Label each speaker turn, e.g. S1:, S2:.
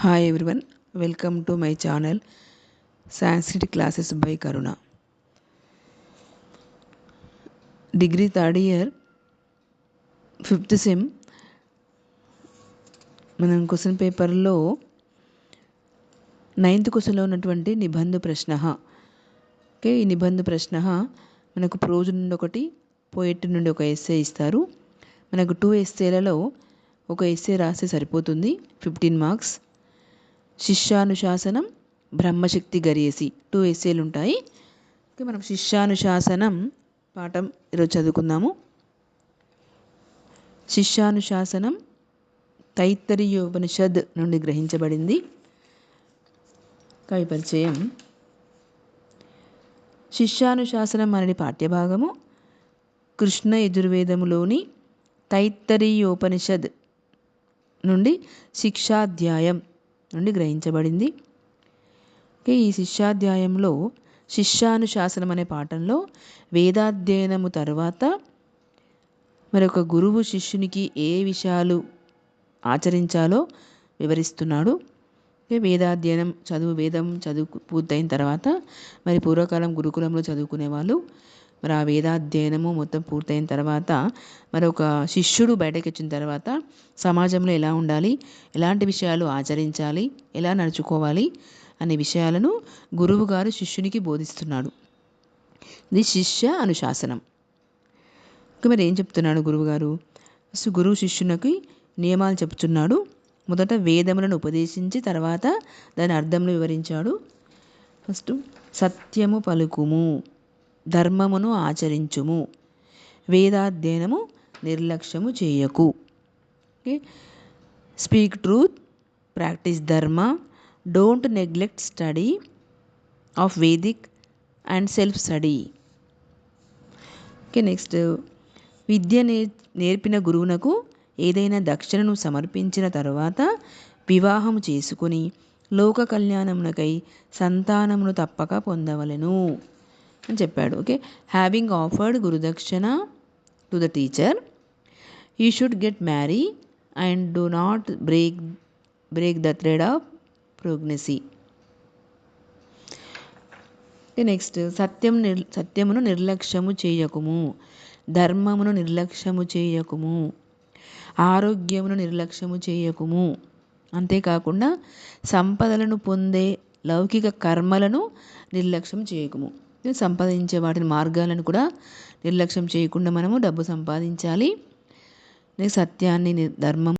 S1: Hi everyone, welcome to my channel Sanskrit Classes by Karuna. Degree third year, 5th sem, మనం question పేపర్లో 9th క్వశ్చన్లో ఉన్నటువంటి నిబంధ ప్రశ్న. Okay, ఈ నిబంధ ప్రశ్న మనకు ప్రోజ్ నుండి ఒకటి, పోయిట్ నుండి ఒక ఎస్సే ఇస్తారు. మనకు 2 ఎస్సేలలో ఒక ఎస్సే రాస్తే సరిపోతుంది, 15 మార్క్స్. శిష్యానుశాసనం, బ్రహ్మశక్తి గరియేసి 2 ఎస్సేలు ఉంటాయి. ఓకే, మనం శిష్యానుశాసనం పాఠం ఈరోజు చదువుకుందాము. శిష్యానుశాసనం తైత్తరీయోపనిషద్ నుండి గ్రహించబడింది. కవి పరిచయం. శిష్యానుశాసనం అనేది పాఠ్యభాగము కృష్ణ యజుర్వేదములోని తైత్తరీయోపనిషద్ నుండి శిక్షాధ్యాయం నుండి గ్రహించబడింది. ఓకే, ఈ శిష్యాధ్యాయంలో శిష్యానుశాసనం అనే పాఠంలో వేదాధ్యయనము తర్వాత మరొక గురువు శిష్యునికి ఏ విషయాలు ఆచరించాలో వివరిస్తున్నాడు. వేదాధ్యయనం వేదం చదువు పూర్తయిన తర్వాత మరి పూర్వకాలం గురుకులంలో చదువుకునే వాళ్ళు మరి ఆ వేదాధ్యయనము మొత్తం పూర్తయిన తర్వాత మరొక శిష్యుడు బయటకు వచ్చిన తర్వాత సమాజంలో ఎలా ఉండాలి, ఎలాంటి విషయాలు ఆచరించాలి, ఎలా నడుచుకోవాలి అనే విషయాలను గురువు గారు శిష్యునికి బోధిస్తున్నాడు. ఇది శిష్య అనుశాసనం. మరి ఏం చెప్తున్నాడు గురువుగారు? ఫస్ట్ గురువు శిష్యునికి నియమాలు చెప్తున్నాడు. మొదట వేదములను ఉపదేశించి తర్వాత దాని అర్థంలో వివరించాడు. ఫస్ట్ సత్యము పలుకుము, ధర్మమును ఆచరించుము, వేదాధ్యయనము నిర్లక్ష్యము చేయకు. Okay, speak truth, practice dharma, don't neglect study of Vedic and self study. Okay, next విద్య నేర్పిన గురువునకు ఏదైనా దక్షిణను సమర్పించిన తరువాత వివాహము చేసుకుని లోక కళ్యాణమునకై సంతానమును తప్పక పొందవలెను అని చెప్పాడు. Okay, having offered gurudakshina to the teacher you should get marry and do not break the thread of progeny. Next సత్యమును నిర్లక్ష్యము చేయకుము, ధర్మమును నిర్లక్ష్యము చేయకుము, ఆరోగ్యమును నిర్లక్ష్యము చేయకుము. అంతేకాకుండా సంపదలను పొందే లౌకిక కర్మలను నిర్లక్ష్యం చేయకుము. సంపాదించే వాటిని మార్గాలను కూడా నిర్లక్ష్యం చేయకుండా మనము డబ్బు సంపాదించాలి. సత్యాన్ని ధర్మం